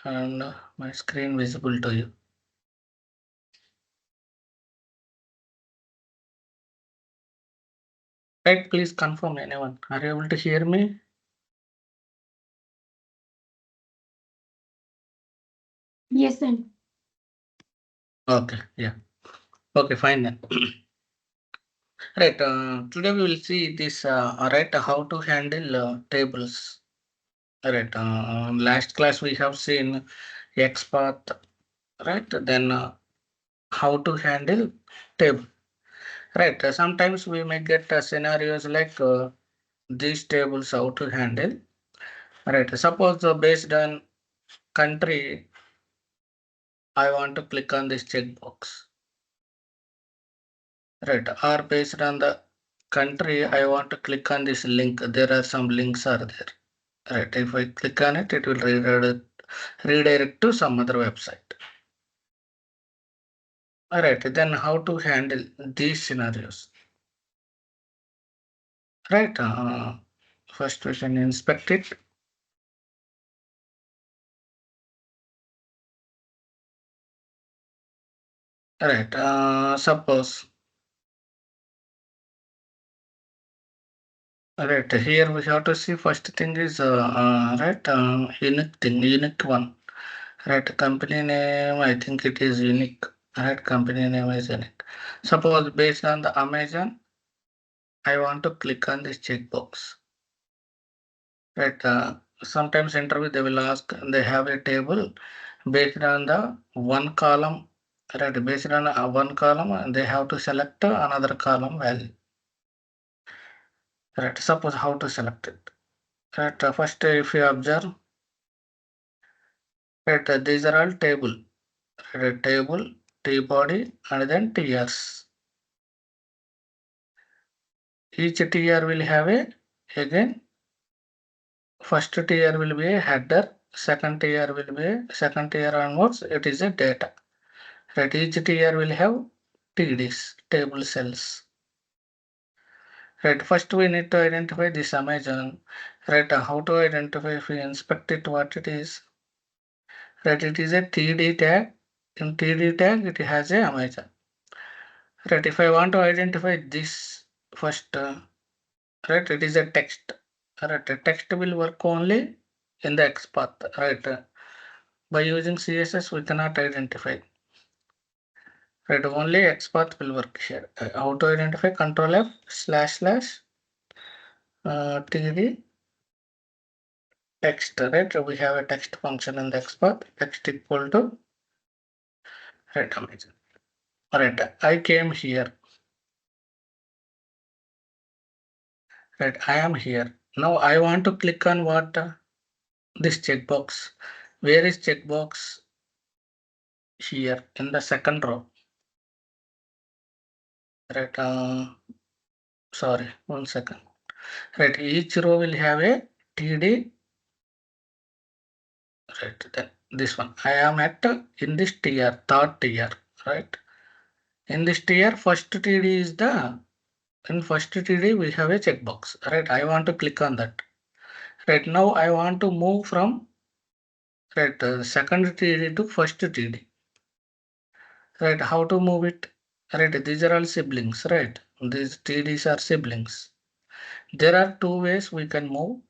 and my screen visible to you. Right, please confirm anyone. Are you able to hear me? Yes, sir. Okay, yeah. Okay, fine then. Right, today we will see this, right, how to handle tables. Right, last class we have seen XPath, right? Then how to handle table. Right, sometimes we may get scenarios like these tables how to handle. Right, suppose based on country, I want to click on this checkbox. Right, or based on the country, I want to click on this link. There are some links are there. Right, if I click on it, it will redirect to some other website. All right, then how to handle these scenarios? Right, first we can inspect it. Right, suppose. Right, here we have to see first thing is unique thing, unique one. Right, company name, I think it is unique. Right, company name is unique. Suppose based on the Amazon, I want to click on this checkbox. Right, sometimes interview they will ask, they have a table based on the one column. Right, based on one column, they have to select another column value. Right, suppose how to select it. Right, first if you observe, right, these are all table. Right, table, T body, and then TRs. Each TR will have a, again, first TR will be a header, second TR will be a, second TR onwards, it is a data. Right, each TR will have TDs, table cells. Right, first we need to identify this Amazon. Right, how to identify if we inspect it, what it is. Right, it is a TD tag. In TD tag, it has a Amazon. Right, if I want to identify this first, right, it is a text. Right, text will work only in the XPath. Right, by using CSS, we cannot identify. Right, only XPath will work here. How to identify? Control F / TD text. Right, we have a text function in the XPath. Text equal to, right, Amazon. Right, I came here. Right, I am here. Now I want to click on what? This checkbox. Where is checkbox? Here in the second row. Right, sorry, 1 second. Right, each row will have a TD. Right, then this one. I am at in this tier, third tier. Right, in this tier, first TD is the, in first TD we have a checkbox. Right, I want to click on that. Right, now I want to move from, right, second TD to first TD. Right, how to move it? Right, these are all siblings. Right, these TDs are siblings. There are two ways we can move.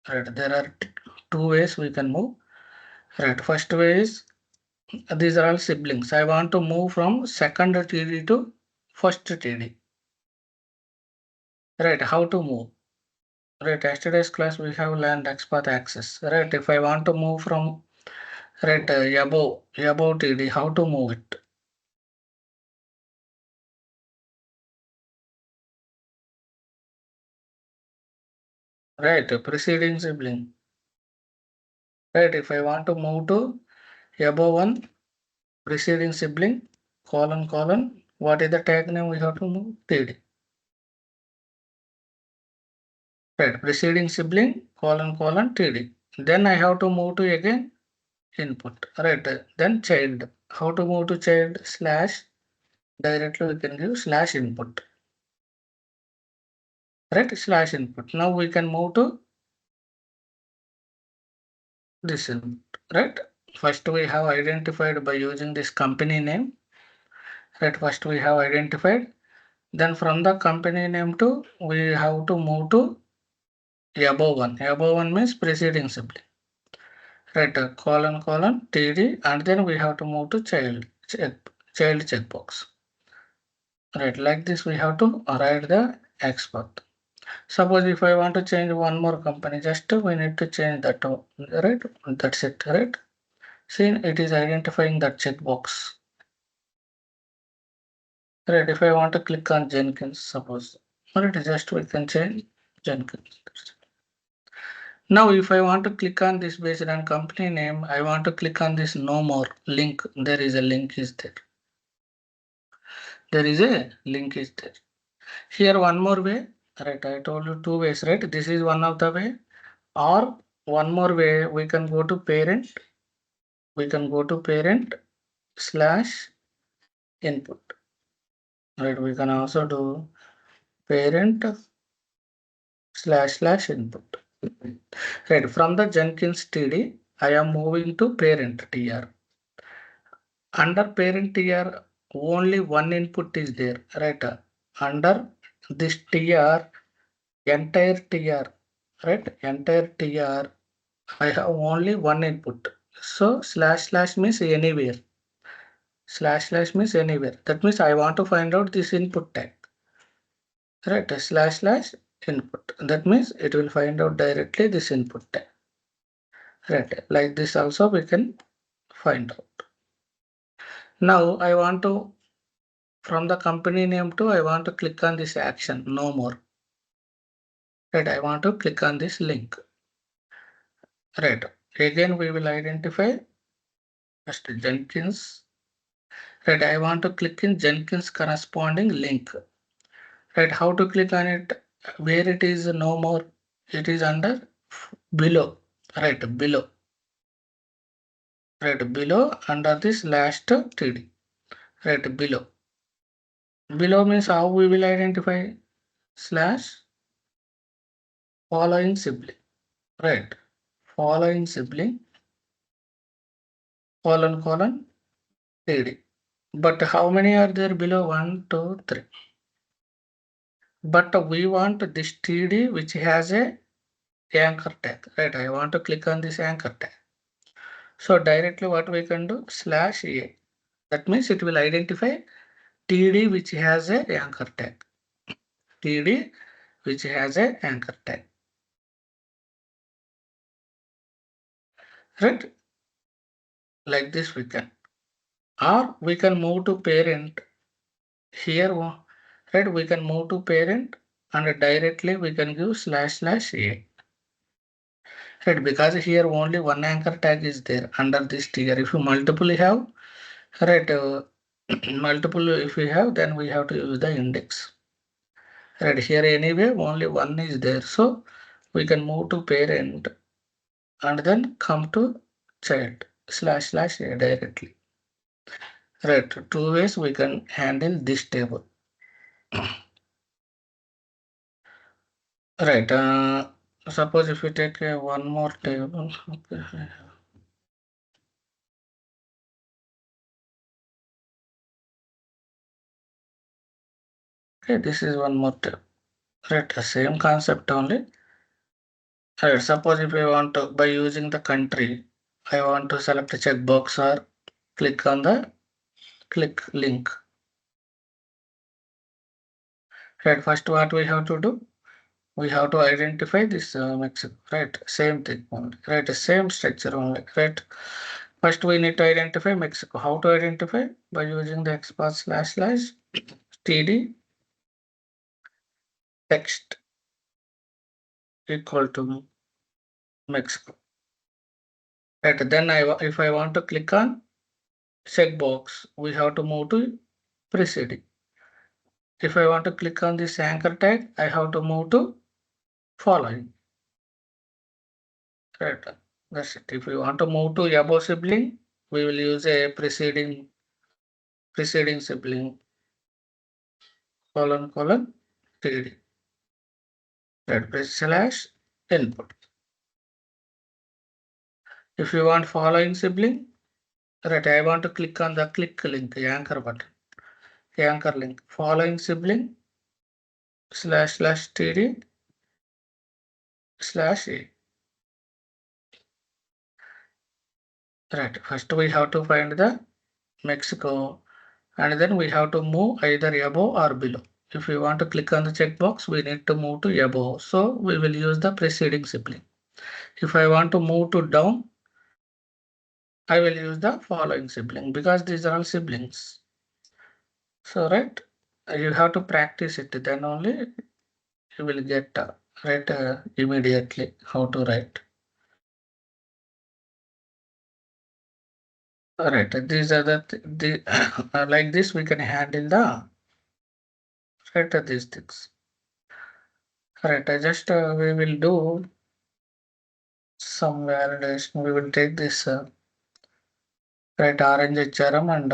Right, there are two ways we can move. Right, first way is, these are all siblings. I want to move from second TD to first TD. Right, how to move? Right, yesterday's class we have learned XPath access. Right, if I want to move from, right, above TD, how to move it? Right, preceding sibling. Right, if I want to move to above one preceding sibling, colon, what is the tag name we have to move? TD. Right, preceding sibling, colon, TD. Then I have to move to again input. Right, then child. How to move to child? Slash, directly we can give slash input. Right, slash input. Now we can move to this input, right? First we have identified by using this company name, right? First we have identified, then from the company name to we have to move to above one. Above one means preceding sibling, right? Colon td, and then we have to move to child checkbox, right? Like this we have to write the XPath. Suppose if I want to change one more company, just we need to change that, right? That's it, right? See, it is identifying that checkbox. Right, if I want to click on Jenkins, suppose, right, just we can change Jenkins. Now, if I want to click on this based on company name, I want to click on this no more link. There is a link is there. There is a link is there. Here one more way, right? I told you two ways, right? This is one of the way. Or one more way, we can go to parent. We can go to parent slash input. Right? We can also do parent slash input. Right, from the Jenkins TD, I am moving to parent TR. Under parent TR, only one input is there, right? Under this TR, entire TR, right? Entire TR, I have only one input. So slash means anywhere. Slash means anywhere. That means I want to find out this input tag. Right, slash input. That means it will find out directly this input tag. Right, like this also we can find out. Now I want to, from the company name to, I want to click on this action, no more. Right, I want to click on this link. Right, again we will identify first Jenkins. Right, I want to click in Jenkins corresponding link. Right, how to click on it? Where it is no more, it is under below. Right, below. Right, below under this last TD. Right, below. Below means how we will identify slash following sibling. Right, following sibling colon TD. But how many are there below? 1, 2, 3. But we want this TD which has a anchor tag. Right, I want to click on this anchor tag. So directly what we can do, slash A. That means it will identify TD which has a anchor tag. TD which has a anchor tag. Right, like this we can. Or we can move to parent. Here, right, we can move to parent and directly we can give slash A. Right, because here only one anchor tag is there under this tier. If you multiple have, right, multiple if we have, then we have to use the index. Right, here anyway only one is there, so we can move to parent and then come to child slash A directly. Right, two ways we can handle this table. Right, suppose if we take one more table. Okay, this is one more table. Right, the same concept only. Right, suppose if I want to, by using the country, I want to select a checkbox or click on the click link. Right, first what we have to do? We have to identify this Mexico, right? Same thing only, right? Same structure only, right? First we need to identify Mexico. How to identify? By using the XPath slash td text equal to Mexico. Right, then if I want to click on checkbox, we have to move to preceding. If I want to click on this anchor tag, I have to move to following. Right. That's it. If we want to move to above sibling, we will use a preceding sibling colon td. Right. Press slash input. If you want following sibling, right, I want to click on the click link, anchor button, anchor link, following sibling //td /a. Right, first we have to find the Mexico, and then we have to move either above or below. If we want to click on the checkbox, we need to move to above. So we will use the preceding sibling. If I want to move to down, I will use the following sibling because these are all siblings. So right, you have to practice it, then only you will get right immediately how to write. All right, these are the like this we can handle the right these things. All right, I just we will do some validation. We will take this right orange HRM and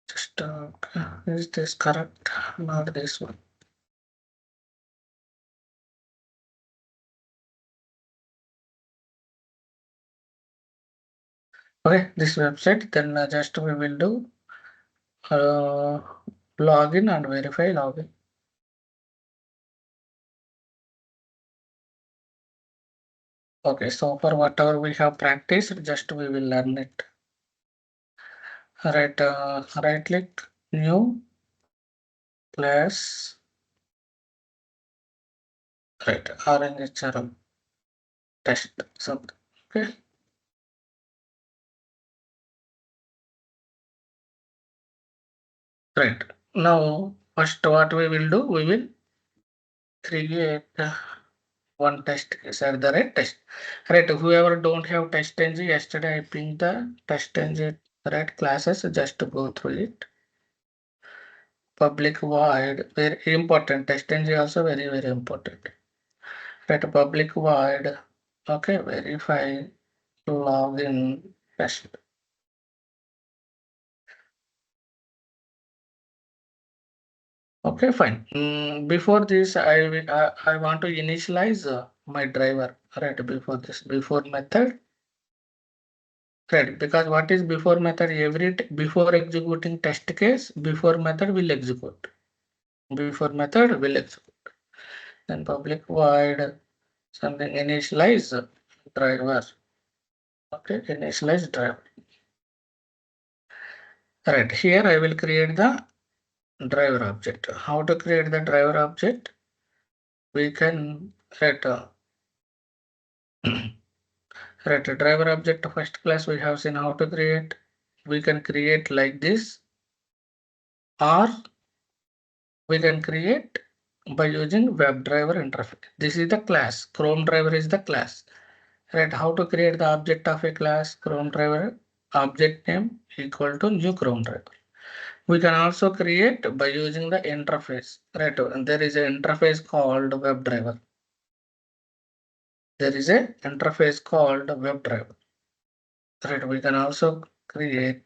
just is this correct? Not this one. Okay, this website. Then just we will do login and verify login. Okay, so for whatever we have practiced, just we will learn it. Right, right click, new, class, right, RNHRM test something. Okay. Right. Now, first what we will do, we will create one test case at the right test. Right, whoever don't have test ng, yesterday I pinged the test ng right classes, just to go through it. Public void, very important, test ng also very important. Right, public void, okay, verify login test. Okay, fine. Before this, I want to initialize my driver. Right, before method. Right, because what is before method? Before executing test case, before method will execute. Before method will execute. Then public void something initialize driver. Okay, initialize driver. Right, here I will create the driver object. How to create the driver object? We can right, right, driver object first class we have seen how to create. We can create like this, or we can create by using WebDriver interface. This is the class. Chrome driver is the class. Right? How to create the object of a class? Chrome driver object name equal to new Chrome driver. We can also create by using the interface. Right? There is an interface called WebDriver. There is a interface called WebDriver. Right? We can also create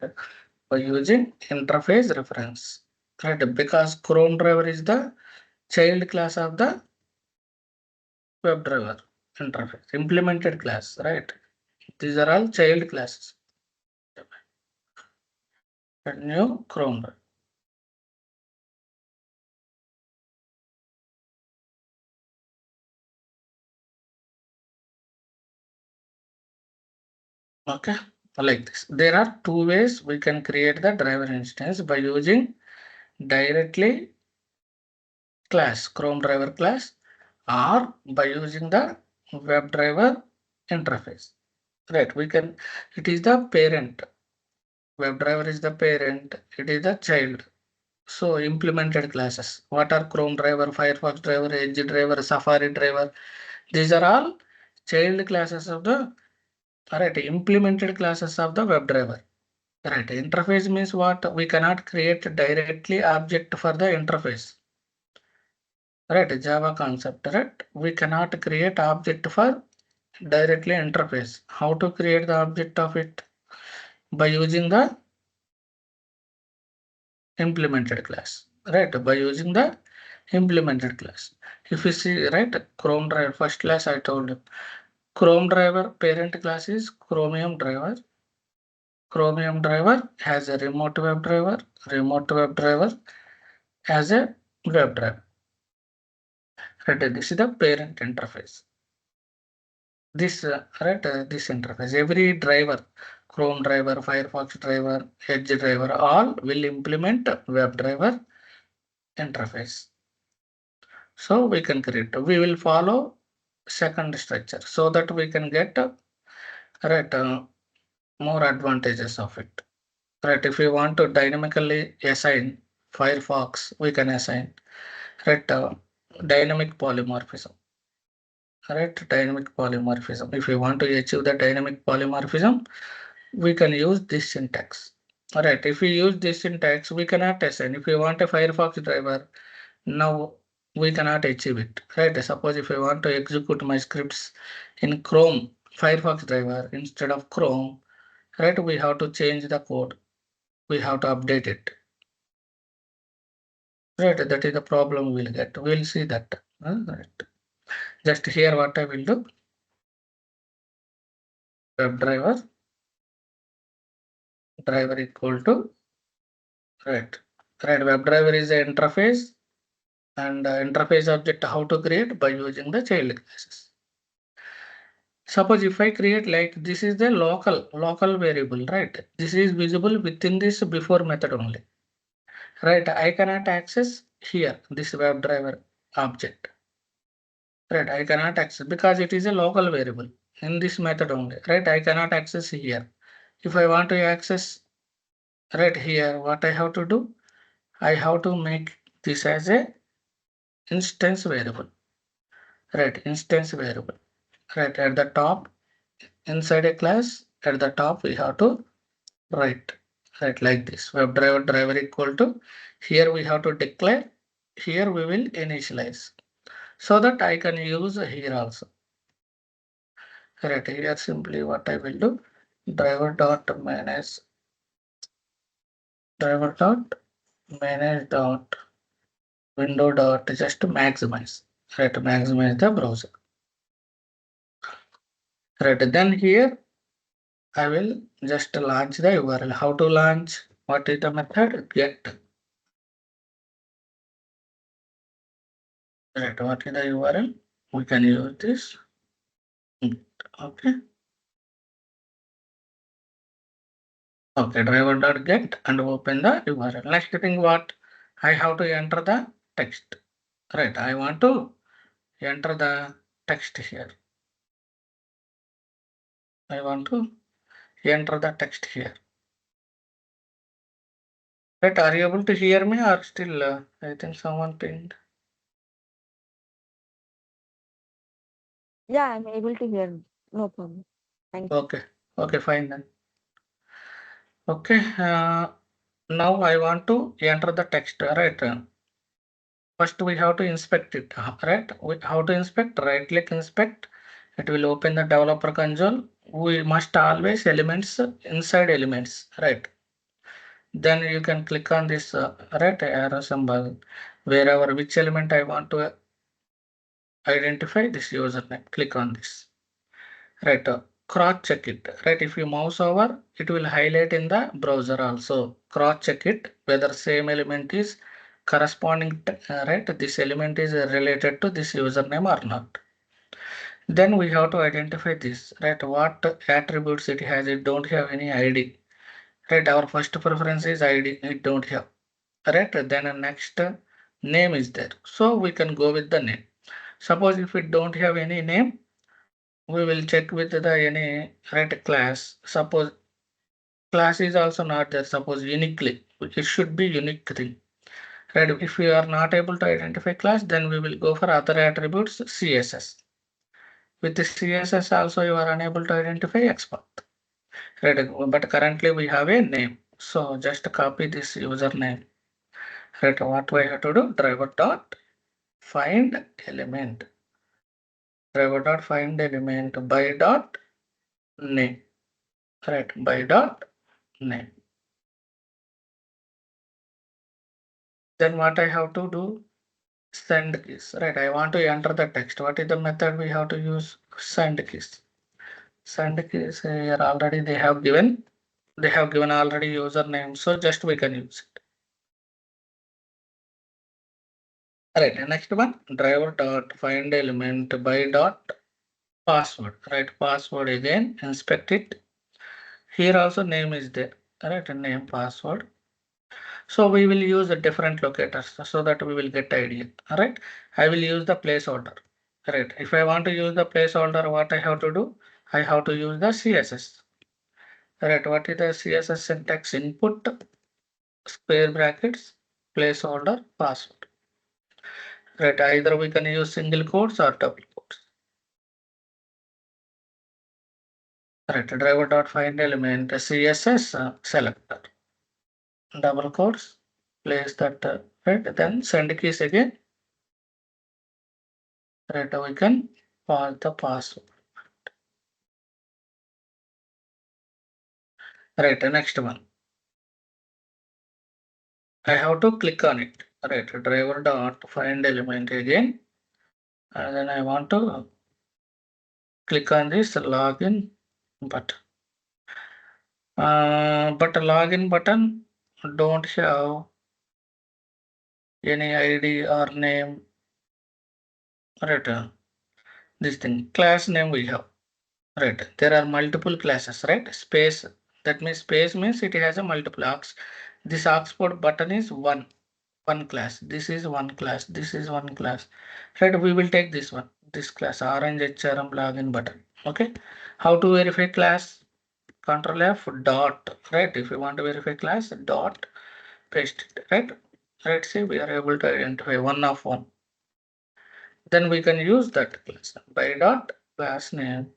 by using interface reference. Right? Because Chrome driver is the child class of the WebDriver interface, implemented class, right? These are all child classes. And new Chrome driver. Okay, like this. There are two ways we can create the driver instance by using directly class, Chrome driver class, or by using the WebDriver interface. Right, we can, it is the parent. WebDriver is the parent, it is the child. So implemented classes. What are Chrome driver, Firefox driver, Edge driver, Safari driver? These are all child classes of the implemented classes of the WebDriver. Right. Interface means what? We cannot create directly object for the interface. Right. Java concept. Right. We cannot create object for directly interface. How to create the object of it? By using the implemented class. Right. By using the implemented class. If you see, right, Chrome driver first class I told you. Chrome driver parent class is Chromium driver. Chromium driver has a remote WebDriver. Remote WebDriver has a WebDriver. Right, this is the parent interface. This this interface, every driver, Chrome driver, Firefox driver, Edge driver, all will implement WebDriver interface. So we can create. We will follow second structure so that we can get more advantages of it. Right, if we want to dynamically assign Firefox, we can assign dynamic polymorphism. Right, dynamic polymorphism. If we want to achieve the dynamic polymorphism, we can use this syntax. Alright, if we use this syntax, we cannot assign. If we want a Firefox driver, now we cannot achieve it. Right, suppose if I want to execute my scripts in Chrome Firefox driver instead of Chrome, right, we have to change the code. We have to update it. Right, that is the problem we'll get. We'll see that. Right. Just here what I will do. WebDriver driver equal to right. WebDriver is an interface, and interface object how to create by using the child classes. Suppose if I create like this is the local variable, right? This is visible within this before method only, right? I cannot access here this WebDriver object, right? I cannot access because it is a local variable in this method only, right? I cannot access here. If I want to access right here, what I have to do? I have to make this as a instance variable, right? Instance variable, right? At the top inside a class, at the top we have to write like this. WebDriver driver equal to, here we have to declare, here we will initialize so that I can use here also. Right, here simply what I will do, driver dot manage dot window dot just maximize, right? Maximize the browser. Right, then here I will just launch the URL. How to launch? What is the method? Get. Right, what is the URL? We can use this. Okay. Okay, driver dot get and open the URL. Next thing what? I have to enter the text. Right, I want to enter the text here. I want to enter the text here. Right, are you able to hear me or still? I think someone pinged. Yeah, I'm able to hear. No problem. Thank you. Okay, okay, fine then. Okay, now I want to enter the text. Right. First we have to inspect it. Right. How to inspect? Right click inspect. It will open the developer console. We must always elements inside elements. Right. Then you can click on this right arrow symbol wherever which element I want to identify this username. Click on this. Right. Cross check it. Right. If you mouse over, it will highlight in the browser also. Cross check it whether same element is corresponding to, right. This element is related to this username or not. Then we have to identify this. Right. What attributes it has. It don't have any ID. Right. Our first preference is ID. It don't have. Right. Then next name is there. So we can go with the name. Suppose if it don't have any name, we will check with the any right class. Suppose class is also not there. Suppose uniquely, it should be unique thing. Right. If we are not able to identify class, then we will go for other attributes CSS. With the CSS also you are unable to identify XPath. Right. But currently we have a name. So just copy this username. Right. What we have to do? Driver dot find element. Driver dot find element by dot name. Right. By dot name. Then what I have to do? Send keys. Right. I want to enter the text. What is the method we have to use? send keys. Send keys here already they have given already username, so just we can use it. Right, next one, driver dot find element by dot password. Right, password again, inspect it. Here also name is there. Right, name password. So we will use the different locators so that we will get idea. All right, I will use the placeholder. Right, if I want to use the placeholder, what I have to do? I have to use the CSS. Right, what is the CSS syntax? Input square brackets placeholder password. Right, either we can use single quotes or double quotes. Right, driver dot find element CSS selector double quotes, place that right, then send keys again. Right, we can pass the password. Right, next one. I have to click on it. Right, driver dot find element again, and then I want to click on this login button. But login button don't have any ID or name. Right, this thing class name we have. Right, there are multiple classes. Right, space, that means space means it has a multiple arcs. This Oxford button is one class. This is one class. This is one class. Right, we will take this one, this class orange HRM login button. Okay, how to verify class? Control F dot. Right, if you want to verify class, dot, paste it. Right, let's see, we are able to identify one of one. Then we can use that class by dot class name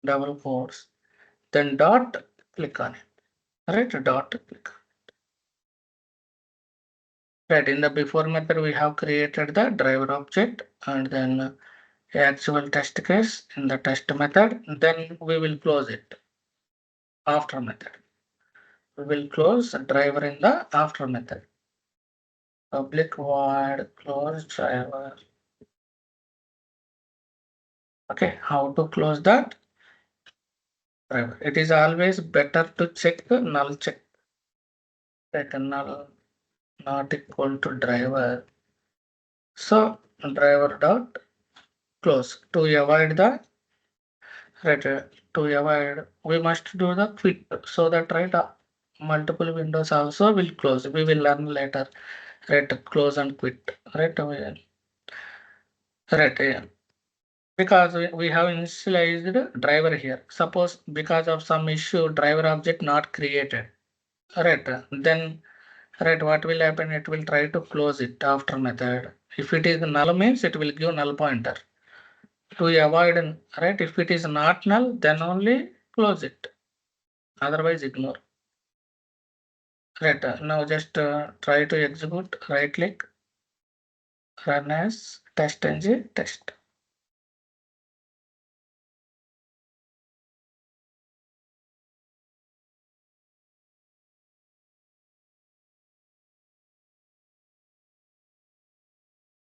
double quotes, then dot, click on it. Right, dot, click. Right, in the before method we have created the driver object and then actual test case in the test method. Then we will close it after method. We will close driver in the after method. Public void close driver. Okay, how to close that driver? It is always better to check null check. Right, null not equal to driver. So driver dot close to avoid the right, to avoid we must do the quit so that right, multiple windows also will close. We will learn later. Right, close and quit. Right, right, yeah. Because we have initialized driver here. Suppose because of some issue driver object not created. Right, then right, what will happen? It will try to close it after method. If it is null means it will give null pointer. To avoid, right, if it is not null, then only close it. Otherwise ignore. Right, now just try to execute, right click, run as test ng test.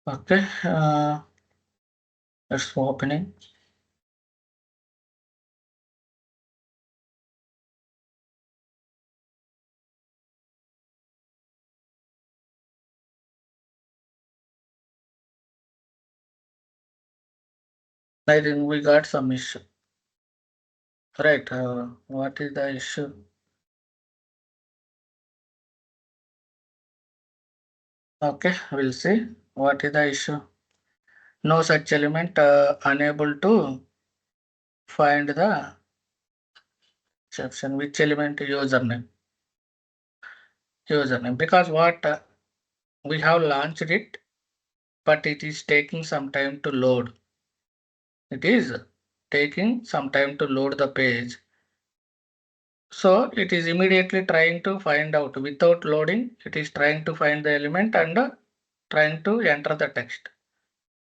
Okay, it's opening. I think we got some issue. Right, what is the issue? Okay, we'll see what is the issue. No such element, unable to find the exception. Which element? Username. Username, because what we have launched it, but it is taking some time to load. It is taking some time to load the page. So it is immediately trying to find out without loading. It is trying to find the element and trying to enter the text.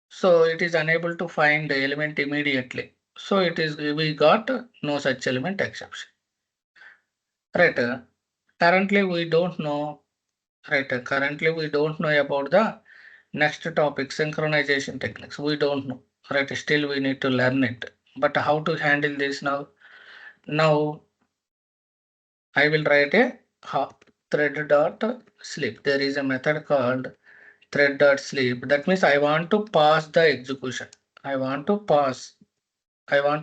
So it is unable to find the element immediately. So it is, we got no such element exception. Right. Currently we don't know. Right. Currently we don't know about the next topic, synchronization techniques. We don't know. Right. Still we need to learn it. But how to handle this now? Now I will write a thread dot sleep. There is a method called thread dot sleep. That means I want to pause the execution. I want to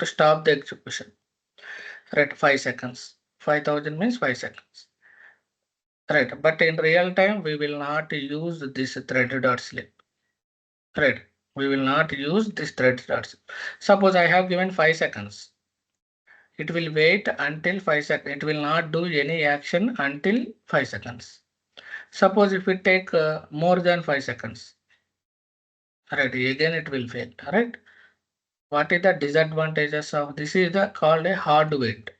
stop the execution. Right, 5 seconds. 5000 means 5 seconds. Right, but in real time we will not use this thread dot sleep. Right, we will not use this thread dot sleep. Suppose I have given 5 seconds. It will wait until 5 seconds. It will not do any action until 5 seconds. Suppose if we take more than 5 seconds, right, again it will fail, right? What is the disadvantages of this? Is the called a hard wait.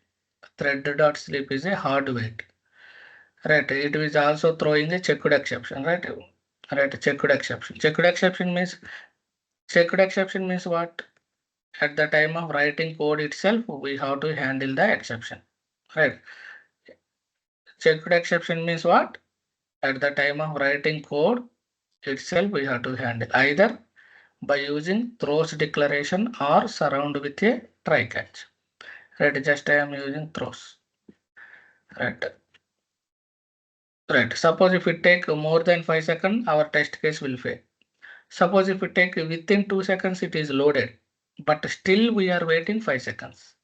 Thread dot sleep is a hard wait, right? It is also throwing a checked exception, right? Right, checked exception. Checked exception means what? At the time of writing code itself, we have to handle the exception, right? Checked exception means what? At the time of writing code itself, we have to handle either by using throws declaration or surround with a try catch. Right, just I am using throws. Right. Right. Suppose if we take more than 5 seconds, our test case will fail. Suppose if we take within 2 seconds, it is loaded, but still we are waiting 5 seconds.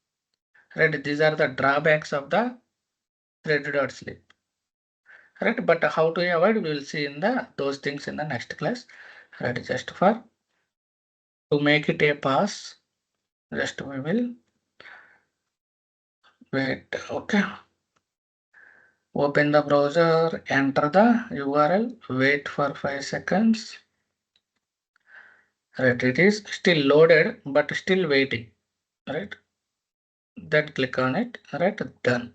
Right. These are the drawbacks of the thread.sleep. Right. But how to avoid, we will see in the those things in the next class. Right. Just for to make it a pass, just we will wait. Okay. Open the browser, enter the URL, wait for 5 seconds. Right, it is still loaded, but still waiting. Right, then click on it. Right, done.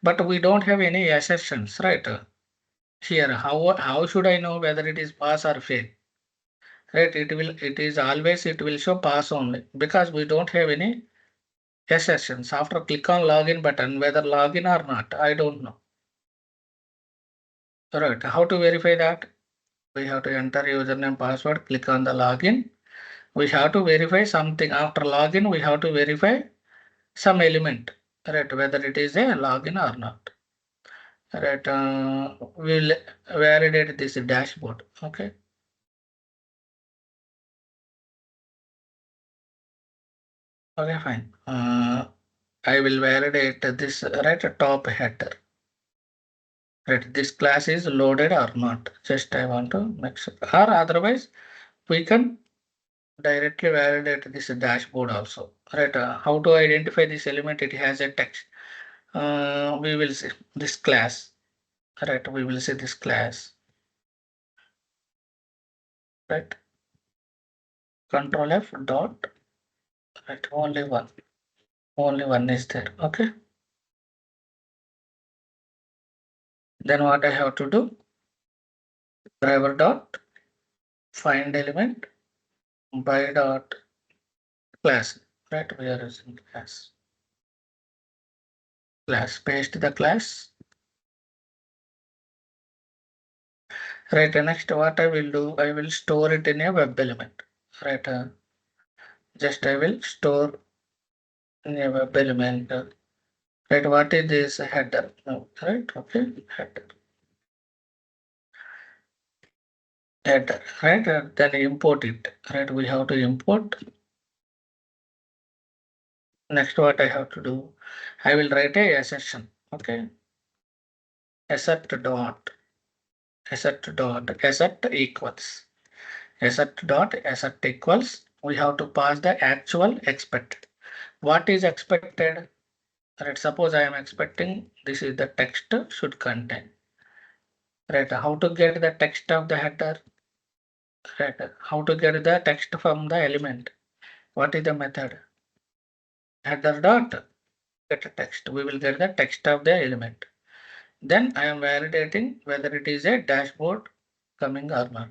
But we don't have any assertions, right? Here, how should I know whether it is pass or fail? Right, it will show pass only because we don't have any assertions. After click on login button, whether login or not, I don't know. Right, how to verify that? We have to enter username password, click on the login. We have to verify something. After login, we have to verify some element, right? Whether it is a login or not. Right, we'll validate this dashboard. Okay. Okay, fine. I will validate this right top header. Right, this class is loaded or not. Just I want to make sure. Or otherwise, we can directly validate this dashboard also. Right, how to identify this element? It has a text. We will see this class. Right, we will see this class. Right, control F dot. Right, only one is there. Okay, then what I have to do? Driver dot find element by dot class. Right, we are using class, paste the class. Right, next what I will do, I will store it in a web element. Right, just I will store in a web element. Right, what is this header? No, right, okay, header. Right, then import it. Right, we have to import. Next, what I have to do, I will write a assertion. Okay, assert dot assert equals. We have to pass the actual expected. What is expected? Right, suppose I am expecting this is the text should contain. Right, how to get the text of the header? Right, how to get the text from the element? What is the method? Header dot get text. We will get the text of the element. Then I am validating whether it is a dashboard coming or not.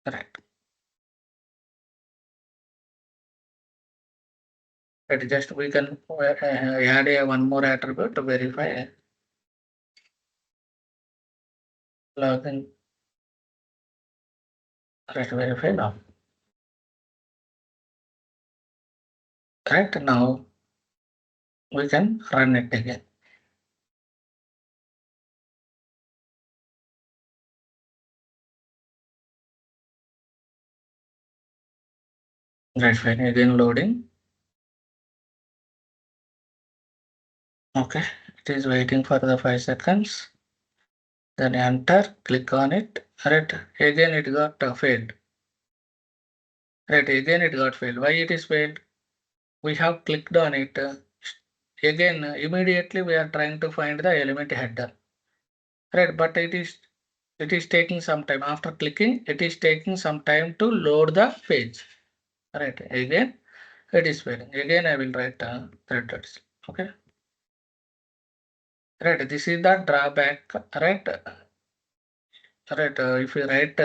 Correct. It just we can add one more attribute to verify login. Right, verify now. Right now we can run it again. Right, fine. Again loading. Okay, it is waiting for the 5 seconds. Then enter, click on it. Right, again it got failed. Right, again it got failed. Why it is failed? We have clicked on it. Again, immediately we are trying to find the element header. Right, but it is taking some time. After clicking, it is taking some time to load the page. Right, again it is failing. Again I will write thread. Okay. Right, this is the drawback. Right. Right, if you write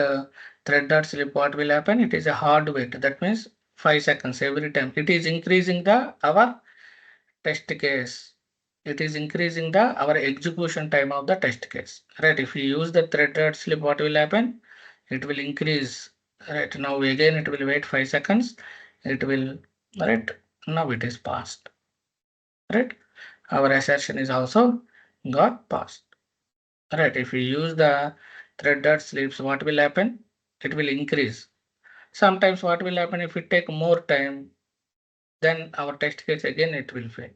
thread.slip, what will happen? It is a hard wait. That means 5 seconds every time. It is increasing the our test case. It is increasing the our execution time of the test case. Right, if you use the thread.slip, what will happen? It will increase. Right, now again it will wait 5 seconds. It will, right, now it is passed. Right, our assertion is also got passed. Right, if we use the thread.sleeps, what will happen? It will increase. Sometimes what will happen if we take more time, then our test case again it will fail.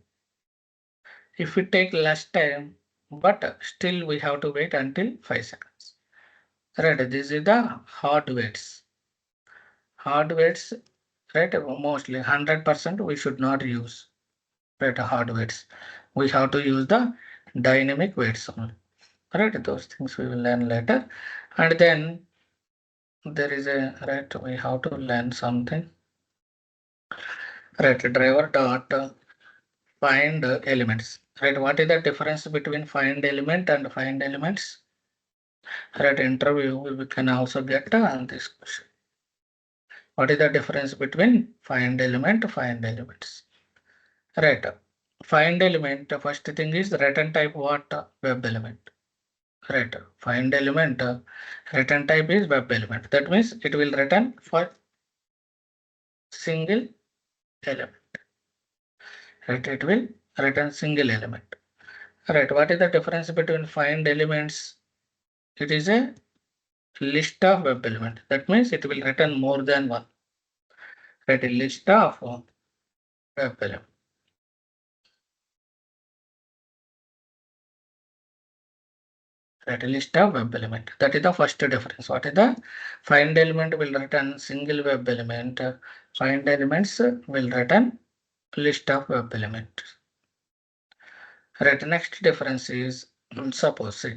If we take less time, but still we have to wait until 5 seconds. Right, this is the hard waits. Hard waits, right, mostly 100% we should not use, right, hard waits. We have to use the dynamic waits only. Right, those things we will learn later. And then there is a, right, we have to learn something. Right, driver dot find elements. Right, what is the difference between find element and find elements? Right, interview we can also get this question. What is the difference between find element, find elements? Right, find element, first thing is return type what? Web element. Right, find element, return type is web element. That means it will return for single element. Right, it will return single element. Right, what is the difference between find elements? It is a list of web element. That means it will return more than one. Right, a list of web element. Right, a list of web element. That is the first difference. What is the find element will return single web element. Find elements will return list of web elements. Right, next difference is suppose see,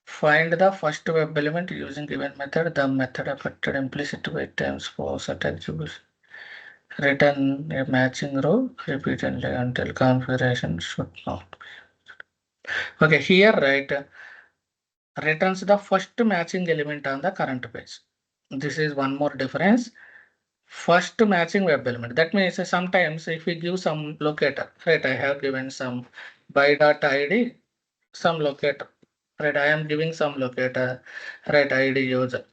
find the first web element using given method. The method affected implicit wait times for set attributes. Return a matching row repeatedly until configuration should not be. Okay, here right returns the first matching element on the current page. This is one more difference. First matching web element. That means sometimes if we give some locator, right? I have given some by.id, some locator, right? I am giving some locator, right? ID user.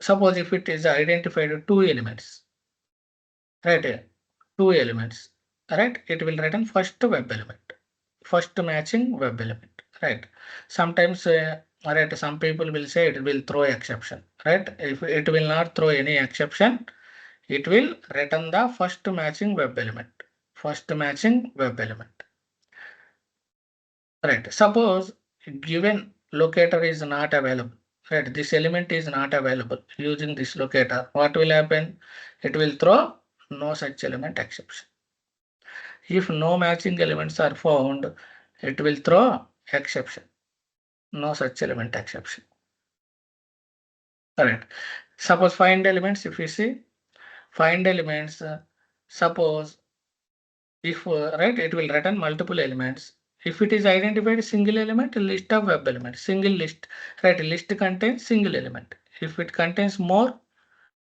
Suppose if it is identified two elements, right? Two elements, right? It will return first web element, first matching web element, right? Sometimes, right? Some people will say it will throw exception, right? If it will not throw any exception, it will return the first matching web element, first matching web element, right? Suppose given locator is not available, right? This element is not available using this locator. What will happen? It will throw no such element exception. If no matching elements are found, it will throw exception, no such element exception. All right. Suppose find elements, if we see find elements, suppose if right, it will return multiple elements. If it is identified single element, list of web elements, single list, right? List contains single element. If it contains more,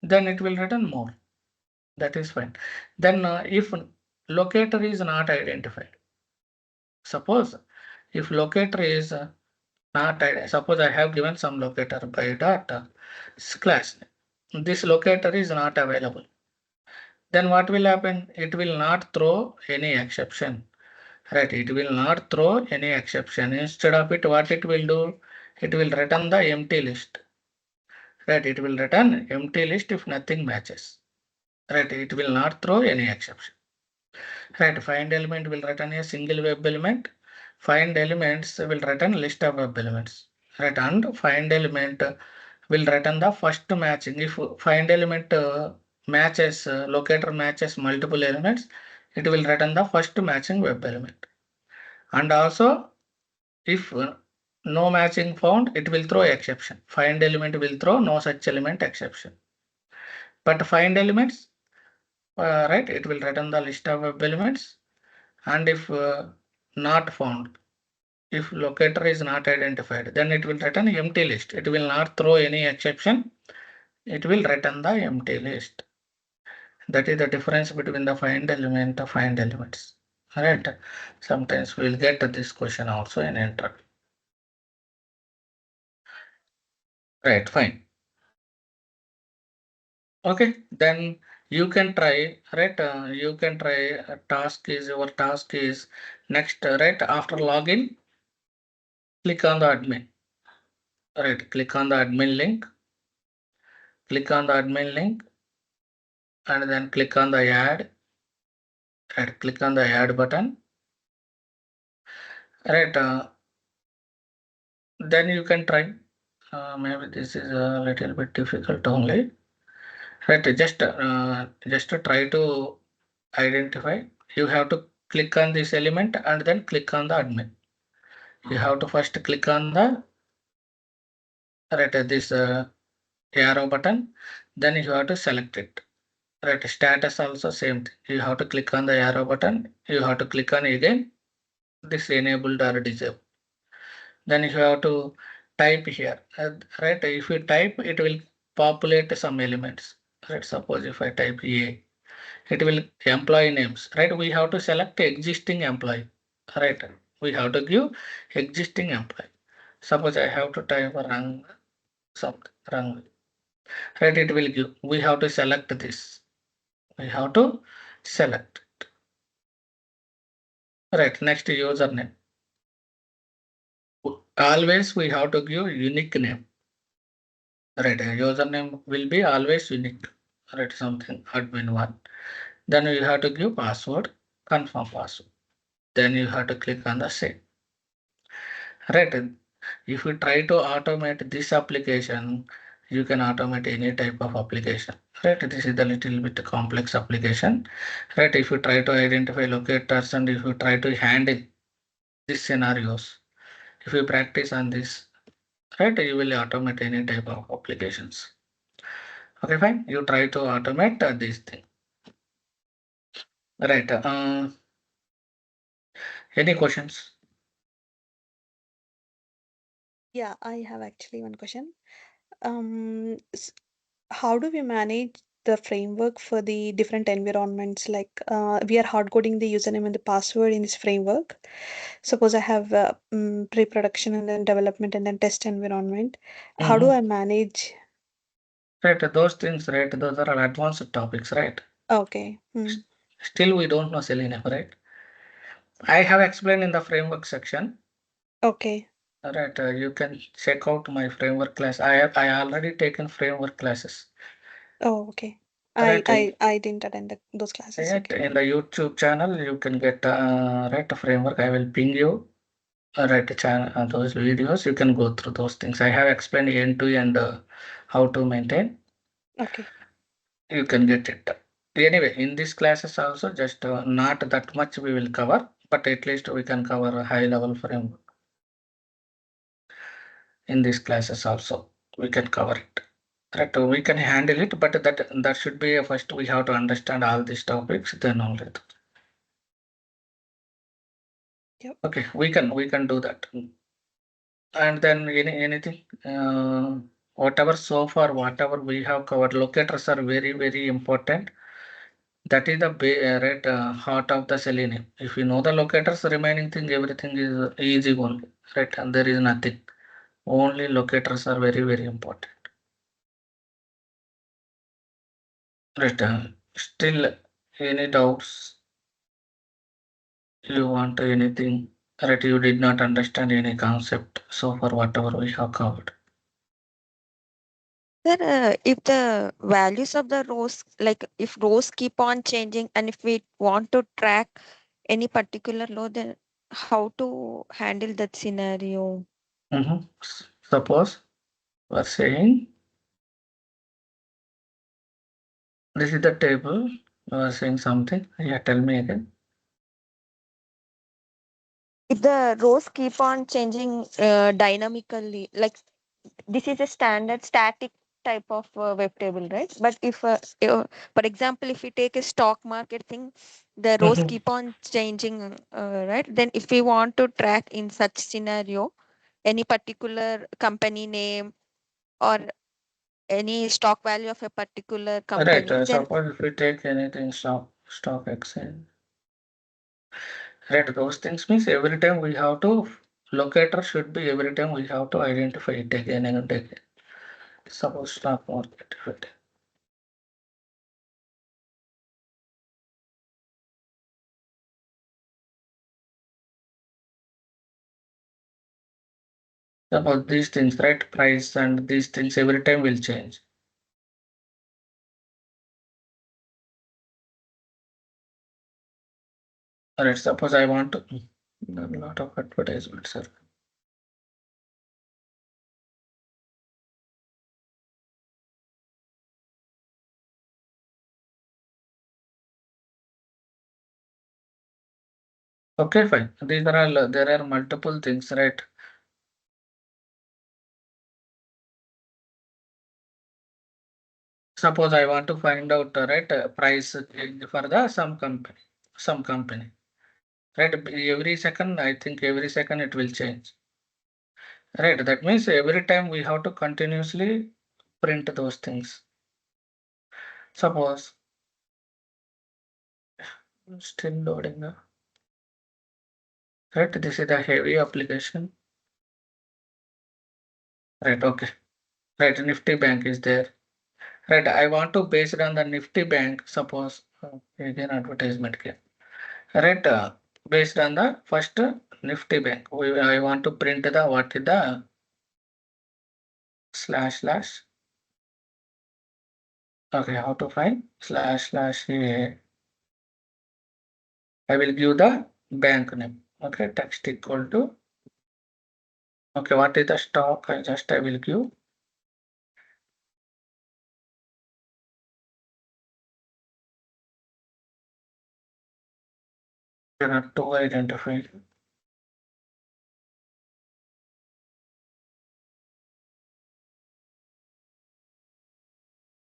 then it will return more. That is fine. Then if locator is not identified, suppose if locator is not suppose I have given some locator by dot class. This locator is not available. then what will happen? It will not throw any exception. Right, it will not throw any exception. Instead of it, what it will do? It will return the empty list. Right, it will return empty list if nothing matches. Right, it will not throw any exception. Right, find element will return a single web element. Find elements will return list of web elements. Right, and find element will return the first matching. If find element matches, locator matches multiple elements, it will return the first matching web element. And also, if no matching found, it will throw exception. Find element will throw no such element exception. But find elements, right, it will return the list of web elements. And if not found, if locator is not identified, then it will return empty list. It will not throw any exception. It will return the empty list. That is the difference between the find element and find elements. Right. Sometimes we will get this question also in interview. Right, fine. Okay, then you can try, right? You can try your task is next, right? After login, click on the admin, right? Click on the admin link, and then click on the add, right? Click on the add button, right? Then you can try. Maybe this is a little bit difficult only, right? Just to try to identify. You have to click on this element and then click on the admin. You have to first click on the right this arrow button, then you have to select it. Right, status also same thing. You have to click on the arrow button. You have to click on again this enabled or disabled. Then you have to type here. Right, if you type, it will populate some elements. Right, suppose if I type A, it will employee names. Right, we have to select existing employee. Right, we have to give existing employee. Suppose I have to type Rang something Rang. Right, it will give. We have to select this. We have to select. Right, next username. Always we have to give unique name. Right, username will be always unique. Right, something admin one. Then you have to give password, confirm password. Then you have to click on the save. Right, if you try to automate this application, you can automate any type of application. Right, this is a little bit complex application. Right, if you try to identify locators and if you try to handle these scenarios, if you practice on this, right, you will automate any type of applications. Okay, fine. You try to automate this thing. Right. Any questions? Yeah, I have actually one question. How do we manage the framework for the different environments? Like, we are hard coding the username and the password in this framework. Suppose I have pre-production and then development and then test environment. How do I manage? Right. Those things, right? Those are all advanced topics, right? Okay. Still, we don't know Selenium, right? I have explained in the framework section. Okay. Right. You can check out my framework class. I already taken framework classes. Oh, okay. I Right. I I didn't attend those classes. Right. Okay. In the YouTube channel, you can get right framework. I will ping you. Right. Channel those videos. You can go through those things. I have explained end to end how to maintain. Okay. You can get it. Anyway, in these classes also, just not that much we will cover, but at least we can cover a high level framework. In these classes also, we can cover it. Right, we can handle it, but that should be first we have to understand all these topics, then only. Yep. Okay, we can do that. And then anything, whatever so far, whatever we have covered, locators are very important. That is the right heart of the Selenium. If you know the locators, remaining thing, everything is easy only, right? And there is nothing. Only locators are very important. Right. Still any doubts? You want anything? Right, you did not understand any concept so far whatever we have covered. Sir, if the values of the rows, like if rows keep on changing and if we want to track any particular row, then how to handle that scenario? Suppose we are saying this is the table. You are saying something. Yeah, tell me again. If the rows keep on changing dynamically, like this is a standard static type of web table, right? But if, for example, if we take a stock market thing, the rows Mhm. keep on changing, right? Then if we want to track in such scenario, any particular company name or any stock value of a particular Right. company, then Suppose if we take anything stock exchange. Right. Those things means every time we have to locator should be every time we have to identify it again and again. Suppose stock market. If it, suppose these things, right? Price and these things every time will change. Alright, suppose I want to a lot of advertisements, sir. Okay, fine. These are all there are multiple things, right? Suppose I want to find out right price for the some company, right? Every second, I think every second it will change, right? That means every time we have to continuously print those things. Suppose still loading the right. This is the heavy application, right? Okay, right. Nifty bank is there. Right, I want to base it on the Nifty bank. Suppose again advertisement here. Right, based on the first Nifty bank. I want to print the what is the slash slash. Okay, how to find slash slash here. I will give the bank name. Okay, text equal to. Okay, what is the stock? I will give. There are two identified.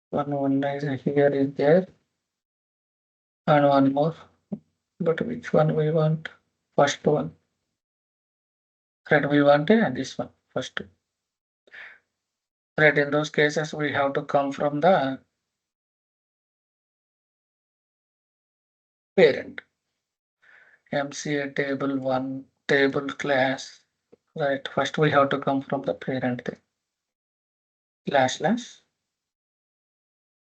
One is here is there, and one more. But which one we want? First one. Right, we want this one first. Right, in those cases, we have to come from the parent. MCA table 1, table class. Right, first we have to come from the parent thing. Slash slash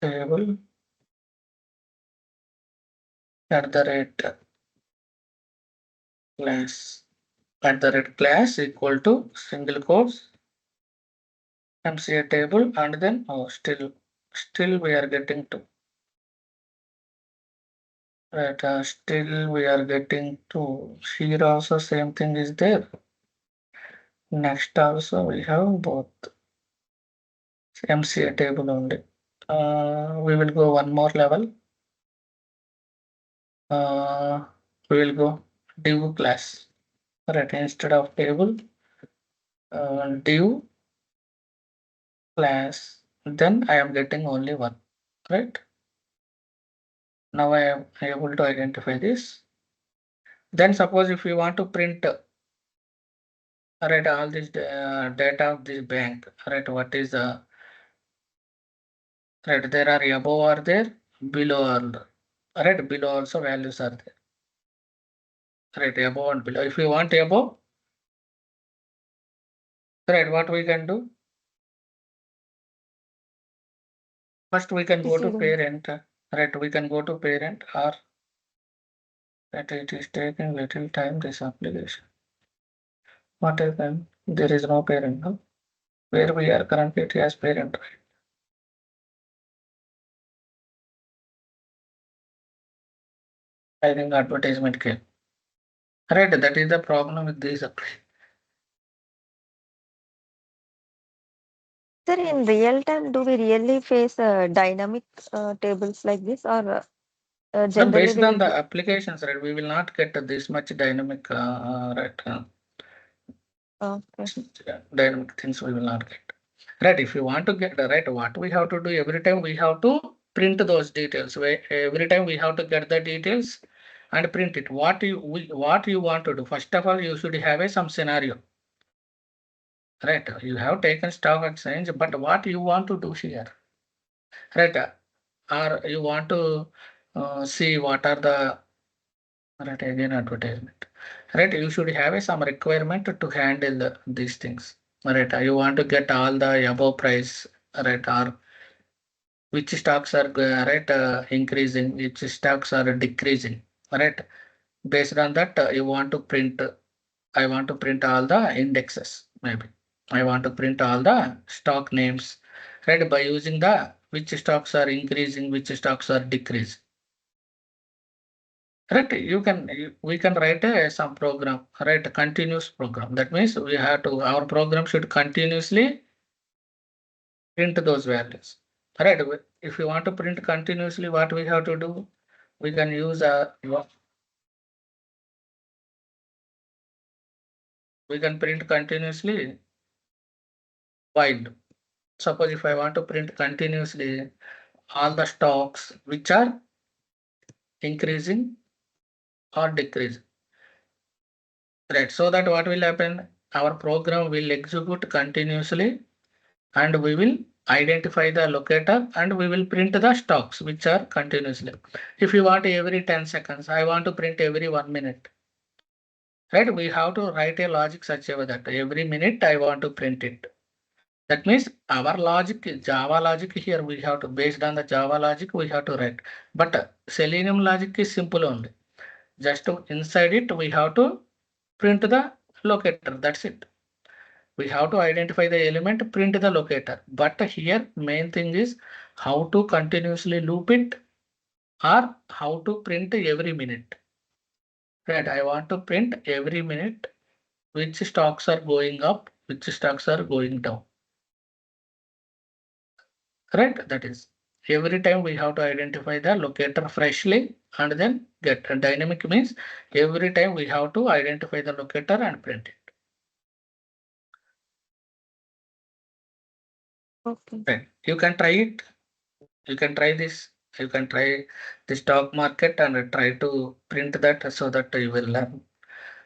table at the rate class. At the rate class equal to single quotes MCA table, and then still we are getting to. Right, still we are getting to. Here also same thing is there. Next also we have both MCA table only. We will go one more level. We will go div class. Right, instead of table, div class. Then I am getting only one. Right. Now I am able to identify this. Then suppose if you want to print right all this data of this bank, right? What is the right? There are above are there, below are right? Below also values are there. Right, above and below. If you want above, right, what we can do? First we can go to Preceding. parent. Right, we can go to parent or that it is taking little time this application. What happened? There is no parent, no? Where we are currently it has parent, right? I think advertisement came. Right, that is the problem with this application. Sir, in real time, do we really face dynamic tables like this, or No, generally based will on it the be? applications, right? We will not get this much dynamic, right? Okay. Dynamic things we will not get. Right, if you want to get the right, what we have to do every time we have to print those details. Every time we have to get the details and print it. What you want to do? First of all, you should have some scenario. Right, you have taken stock exchange, but what you want to do here? Right, or you want to see what are the right again advertisement. Right, you should have some requirement to handle these things. Right, you want to get all the above price, right, or which stocks are right increasing, which stocks are decreasing, right? Based on that, you want to print. I want to print all the indexes. Maybe I want to print all the stock names, right? By using the which stocks are increasing, which stocks are decreasing. Right? We can write some program, right? Continuous program. That means we have to our program should continuously print those values. Right. If you want to print continuously, what we have to do? We can use we can print continuously while. Suppose if I want to print continuously all the stocks which are increasing or decreasing. Right. So that what will happen? Our program will execute continuously and we will identify the locator and we will print the stocks which are continuously. If you want every 10 seconds, I want to print every 1 minute. Right, we have to write a logic such a way that every minute I want to print it. That means our logic, Java logic here we have to, based on the Java logic we have to write. But Selenium logic is simple only. Just to inside it we have to print the locator. That's it. We have to identify the element, print the locator. But here main thing is how to continuously loop it or how to print every minute. Right, I want to print every minute which stocks are going up, which stocks are going down. Right, that is every time we have to identify the locator freshly and then get a dynamic means every time we have to identify the locator and print it. Okay. Right, you can try it. You can try this. You can try the stock market and try to print that so that you will learn.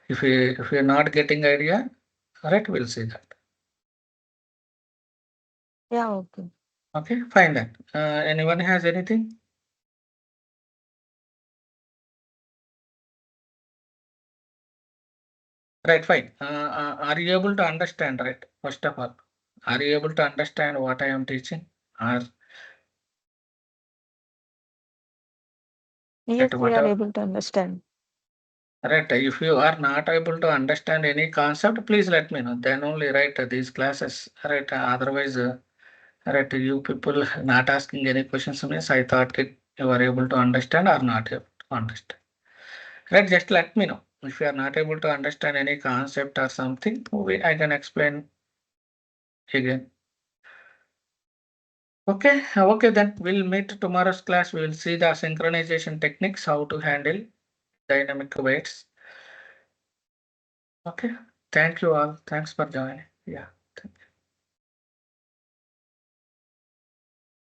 If you're not getting idea, right, we'll see that. Yeah. Okay. Okay, fine then. Anyone has anything? Right, fine. Are you able to understand, right? First of all, are you able to understand what I am teaching? Or Yes, right, we are whatever. able to understand. Right, if you are not able to understand any concept, please let me know. Then only write these classes. Right, otherwise, right, you people not asking any questions means I thought you are able to understand or not able to understand. Right, just let me know. If you are not able to understand any concept or something, I can explain again. Okay, okay, then we'll meet tomorrow's class. We will see the synchronization techniques, how to handle dynamic weights. Okay, thank you all. Thanks for joining. Yeah.